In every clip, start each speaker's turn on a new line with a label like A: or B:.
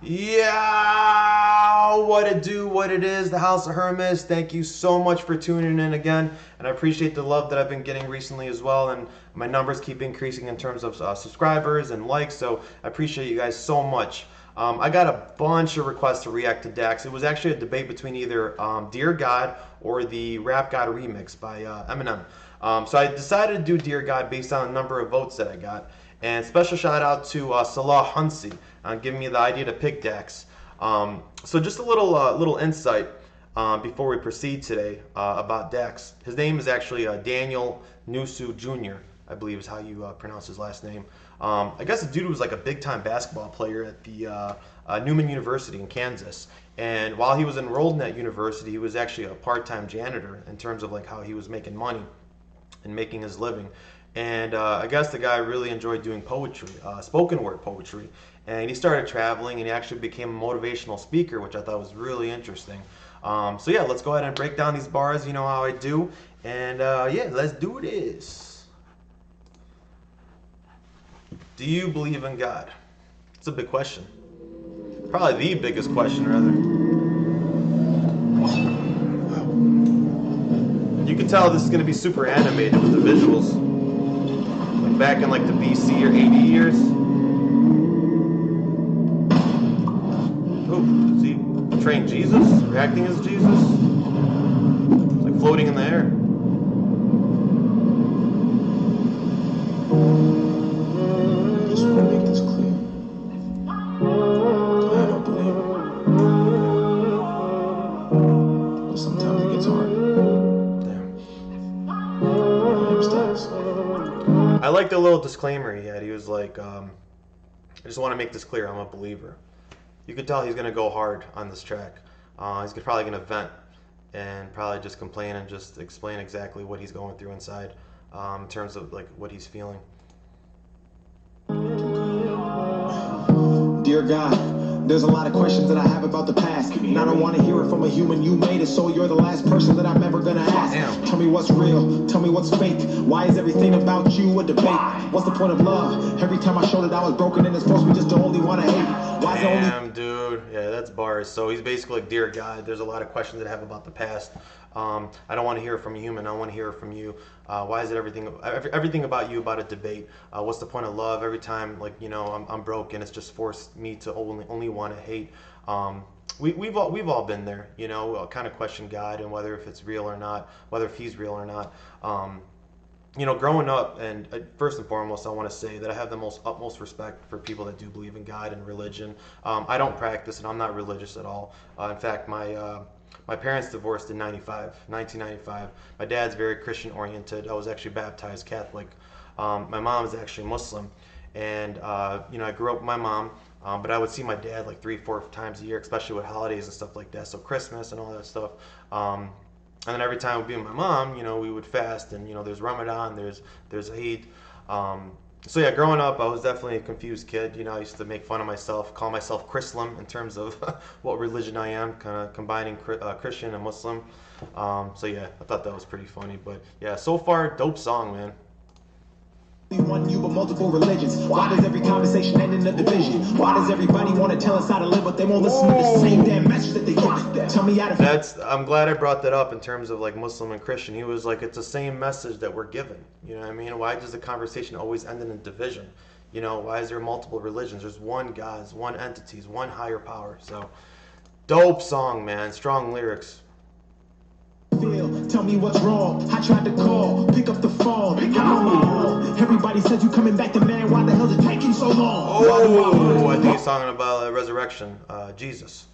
A: Yeah, what it do, what it is, the House of Hermes. Thank you so much for tuning in again, and I appreciate the love that I've been getting recently as well. And my numbers keep increasing in terms of subscribers and likes, so I appreciate you guys so much. I got a bunch of requests to react to Dax. It was actually a debate between either Dear God or the Rap God remix by Eminem. So I decided to do Dear God based on a number of votes that I got. And special shout out to Salah Hunsi giving me the idea to pick Dax. So just a little insight before we proceed today about Dax. His name is actually Daniel Nusu Jr., I believe is how you pronounce his last name. I guess the dude was like a big-time basketball player at the Newman University in Kansas. And while he was enrolled in that university, he was actually a part-time janitor in terms of like how he was making money and making his living. And I guess the guy really enjoyed doing poetry, spoken word poetry. And he started traveling, and he actually became a motivational speaker, which I thought was really interesting. So yeah, let's go ahead and break down these bars. You know how I do. And yeah, let's do this. Do you believe in God? It's a big question. Probably the biggest question, rather. You can tell this is going to be super animated with the visuals. Like back in like the BC or 80 years. Oh, is he portraying Jesus? Reacting as Jesus? It's like floating in the air.
B: Just want to make this clear. I don't believe it. But sometimes it gets hard.
A: I like the little disclaimer he had. He was like, I just want to make this clear, I'm a believer. You could tell he's going to go hard on this track. He's probably going to vent and probably just complain and just explain exactly what he's going through inside in terms of like what he's feeling.
B: Dear God, there's a lot of questions that I have about the past, and I don't want to hear it from a human. You made it, so you're the last person that I'm ever gonna ask. Tell me what's real, tell me what's fake. Why is everything about you a debate? What's the point of love? Every time I showed that I was broken and it's supposed to be just the only one I hate. Why is it only...
A: Damn, dude. Yeah, that's bars. So he's basically like, Dear God, there's a lot of questions that I have about the past. I don't want to hear it from a human. I want to hear it from you. Why is it everything about you about a debate? What's the point of love? Every time, like, you know, I'm broken, it's just forced me to only want to hate. We've all been there, you know, kind of question God and whether if it's real or not, whether if he's real or not. You know, growing up, and first and foremost, I want to say that I have the utmost respect for people that do believe in God and religion. I don't practice, and I'm not religious at all. In fact, my parents divorced in 1995. My dad's very Christian oriented. I was actually baptized Catholic. My mom is actually Muslim, and you know, I grew up with my mom. But I would see my dad like 3-4 times a year, especially with holidays and stuff like that. So Christmas and all that stuff. And then every time we'd be with my mom, you know, we would fast, and you know, there's Ramadan, there's Eid. So yeah, growing up, I was definitely a confused kid. You know, I used to make fun of myself, call myself Chrislam in terms of what religion I am, kind of combining Christian and Muslim. So yeah, I thought that was pretty funny. But yeah, so far, dope song, man.
B: One you but multiple religions. Why does every conversation end in a division? Why does everybody want to tell us how to live, but they won't listen to the same damn message that they get? Tell me how to...
A: I'm glad I brought that up in terms of like Muslim and Christian. He was like, it's the same message that we're given. You know what I mean? Why does the conversation always end in a division? You know, why is there multiple religions? There's one God, one entity, one higher power. So, dope song, man. Strong lyrics.
B: Tell me what's wrong. I tried to call, pick up the phone. Everybody says you coming back to man. Why the hell is it taking so long?
A: Oh, I think he's talking about resurrection, Jesus.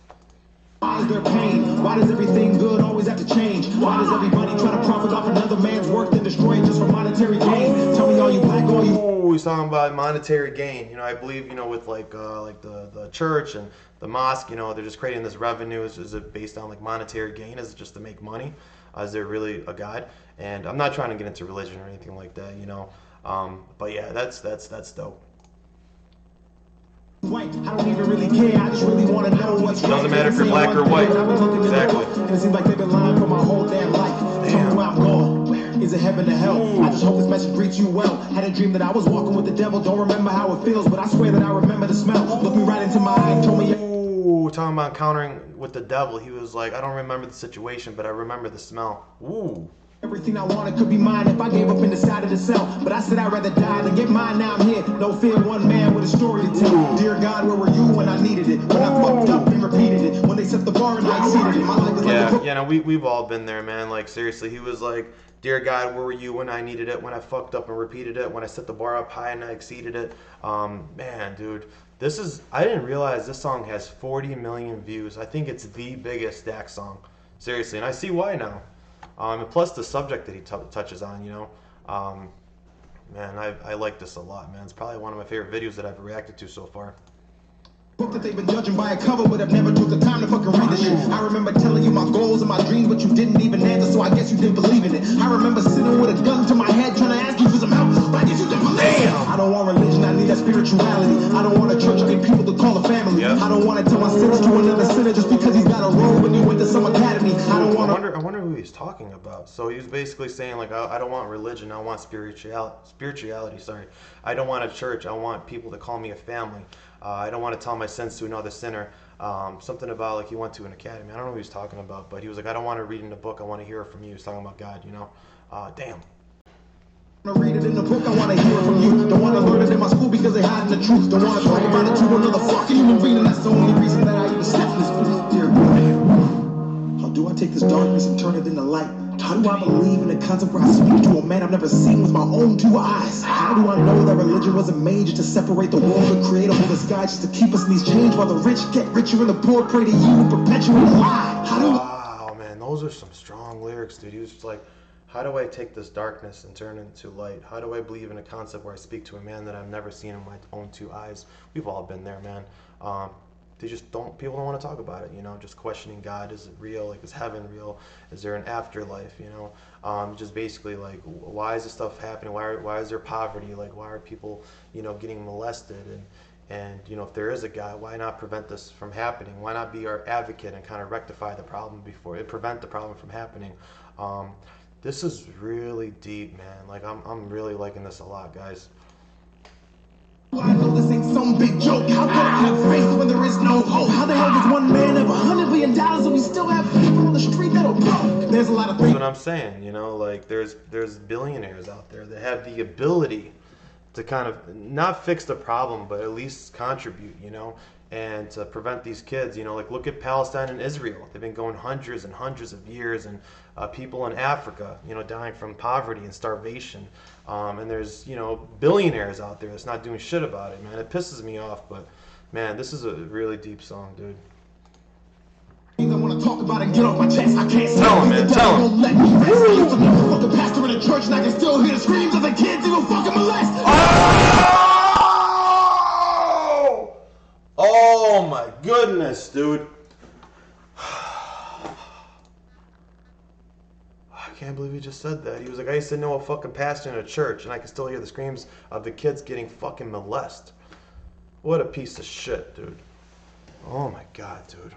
B: Why is there pain? Why does everything good always have to change? Why does everybody try to profit off another man's work then destroy it just for monetary gain? Tell me, are you black or are you...
A: Oh, he's talking about monetary gain. You know, I believe, you know, with like the church and the mosque, you know, they're just creating this revenue. Is it based on like monetary gain? Is it just to make money? Is there really a God? And I'm not trying to get into religion or anything like that, you know. But yeah, that's dope.
B: White, I don't even really care. I just really want to know what's
A: Doesn't matter if you're black or white. Exactly.
B: And it seems like they've been lying for my whole damn life. Tell me where I'm going. Where is it, heaven or hell? I just hope this message greets you well. Had a dream that I was walking with the devil. Don't remember how it feels, but I swear that I remember the smell. Look me right into my eye and told me.
A: talking about encountering with the devil. He was like, I don't remember the situation, but I remember the smell. Ooh.
B: Everything I wanted could be mine if I gave up in the side of the cell. But I said I'd rather die than get mine. Now I'm here. No fear, one man with a story to tell. Dear God, where were you when I needed it? When I fucked up and repeated it. When they set the bar and I exceeded it. My life is like a book.
A: Yeah, no, we've all been there, man. Like, seriously, he was like, Dear God, where were you when I needed it? When I fucked up and repeated it? When I set the bar up high and I exceeded it? Man, dude. I didn't realize this song has 40 million views. I think it's the biggest Dax song. Seriously, and I see why now. And plus the subject that he touches on, you know. Man, I like this a lot, man. It's probably one of my favorite videos that I've reacted to so far.
B: Book that they've been judging by a cover, but I've never took the time to fucking read this shit. I remember telling you my goals and my dreams, but you didn't even answer, so I guess you didn't believe in it. I remember sitting with a gun to my head, trying to ask you for some help, but I guess you didn't believe it. I don't want religion, I need that spirituality. I don't want a church, I need people to call a family. I don't want to tell my sins to another sinner just because he's got a robe when you went to some academy. I
A: wonder who he's talking about. So he was basically saying, like, I don't want religion, I want spirituality. Sorry, I don't want a church, I want people to call me a family. I don't want to tell my sins to another sinner. Something about, like, he went to an academy. I don't know what he was talking about, but he was like, I don't want to read in the book. I want to hear it from you. He was talking about God, you know. Damn.
B: I want to read it in the book, I want to hear it from you. Don't want to learn it in my school because they hiding the truth. Don't want to talk about it to another fucking human being, and that's the only reason that I even stepped in this place. Dear God, how do I take this darkness and turn it into light? How do I believe in the concept where I speak to a man I've never seen with my own two eyes? How do I know that religion wasn't made just to separate the world and create a whole sky just to keep us in these chains while the rich get richer and the poor pray to you and perpetuate a lie?
A: Wow, man, those are some strong lyrics, dude. He was just like, how do I take this darkness and turn it into light? How do I believe in a concept where I speak to a man that I've never seen in my own two eyes? We've all been there, man. People don't want to talk about it, you know, just questioning God. Is it real? Like, is heaven real? Is there an afterlife, you know? Just basically, like, why is this stuff happening? Why is there poverty? Like, why are people, you know, getting molested? And you know, if there is a God, why not prevent this from happening? Why not be our advocate and kind of rectify the problem before it prevent the problem from happening? This is really deep, man. Like, I'm really liking this a lot, guys.
B: I know this ain't some big joke. How can I have faith when there is no hope? How the hell does one man have $100 billion and we still have people on the street that'll broke? There's a lot of things.
A: That's what I'm saying, you know, like there's billionaires out there that have the ability to kind of not fix the problem, but at least contribute, you know, and to prevent these kids, you know, like look at Palestine and Israel. They've been going hundreds and hundreds of years, and people in Africa, you know, dying from poverty and starvation. And there's, you know, billionaires out there that's not doing shit about it, man. It pisses me off, but man, this is a really deep song, dude.
B: I want to talk about and get off my chest. I can't
A: tell him, man. Tell him.
B: Don't let me rest. I'm a fucking pastor in a church, and I can still hear the screams of the kids who will fucking molest.
A: Oh my goodness, dude. I can't believe he just said that. He was like, I used to know a fucking pastor in a church, and I can still hear the screams of the kids getting fucking molested. What a piece of shit, dude. Oh my god, dude.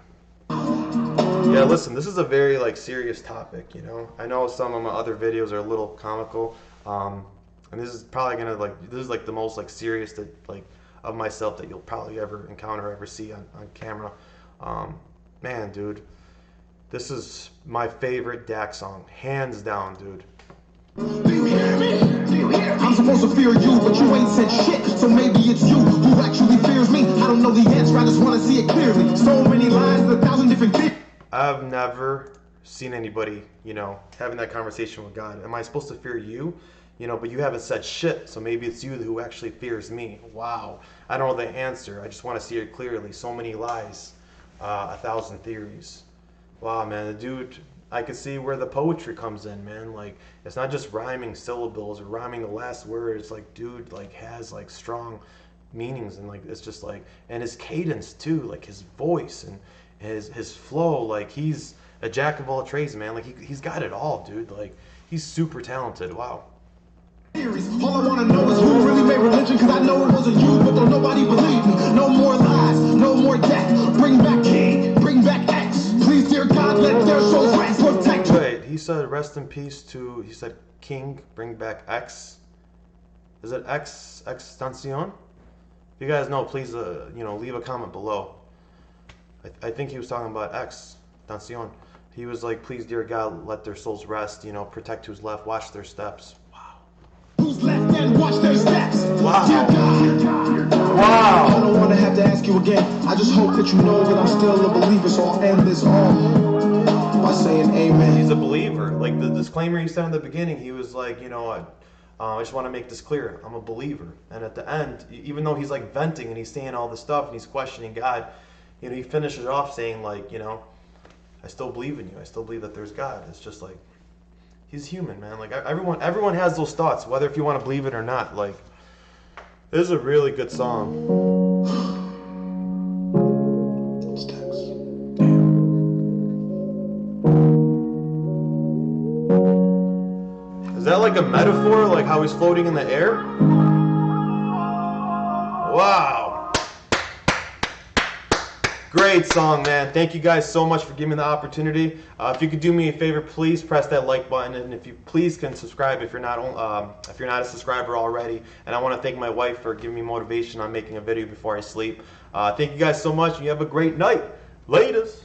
A: Yeah, listen, this is a very, like, serious topic, you know? I know some of my other videos are a little comical, and this is probably gonna, like, this is, like, the most, like, serious that, like, of myself that you'll probably ever encounter, ever see on camera. Man, dude, this is my favorite Dax song, hands down, dude.
B: Do you hear me? Do you hear me? I'm supposed to fear you, but you ain't said shit. So maybe it's you who actually fears me. I don't know the answer, I just want to see it clearly. So many lies and 1,000 different things.
A: I've never seen anybody, you know, having that conversation with God. Am I supposed to fear you? You know, but you haven't said shit, so maybe it's you who actually fears me. Wow. I don't know the answer. I just want to see it clearly. So many lies, 1,000 theories. Wow, man, the dude, I could see where the poetry comes in, man. Like, it's not just rhyming syllables or rhyming the last word. It's like, dude, like, has, like, strong meanings, and, like, it's just, like, and his cadence, too, like, his voice and his flow, like, he's a jack of all trades, man. Like, he's got it all, dude. Like, he's super talented. Wow.
B: All I want to know is who really made religion, because I know it wasn't you, but don't nobody believe me. No more lies, no more death. Bring back King, bring back X. Please, dear God, let their souls rest. Protect.
A: Wait, he said rest in peace to, he said King, bring back X. Is it X, Extension? If you guys know, please, you know, leave a comment below. I think he was talking about Extension. He was like, please, dear God, let their souls rest. You know, protect who's left, watch their steps.
B: Who's left and watch their steps.
A: Wow.
B: Dear God.
A: Wow.
B: I don't want to have to ask you again. I just hope that you know that I'm still a believer. So I'll end this all by saying amen.
A: He's a believer. Like the disclaimer he said in the beginning, he was like, you know, I just want to make this clear. I'm a believer. And at the end, even though he's like venting and he's saying all this stuff and he's questioning God, you know, he finishes off saying like, you know, I still believe in you. I still believe that there's God. It's just like, he's human, man. Like everyone has those thoughts, whether if you want to believe it or not. Like, this is a really good song. Is that like a metaphor, like how he's floating in the air? Wow. Great song, man. Thank you guys so much for giving me the opportunity. If you could do me a favor, please press that like button, and if you please can subscribe if you're not a subscriber already. And I want to thank my wife for giving me motivation on making a video before I sleep. Thank you guys so much, and you have a great night. Laters.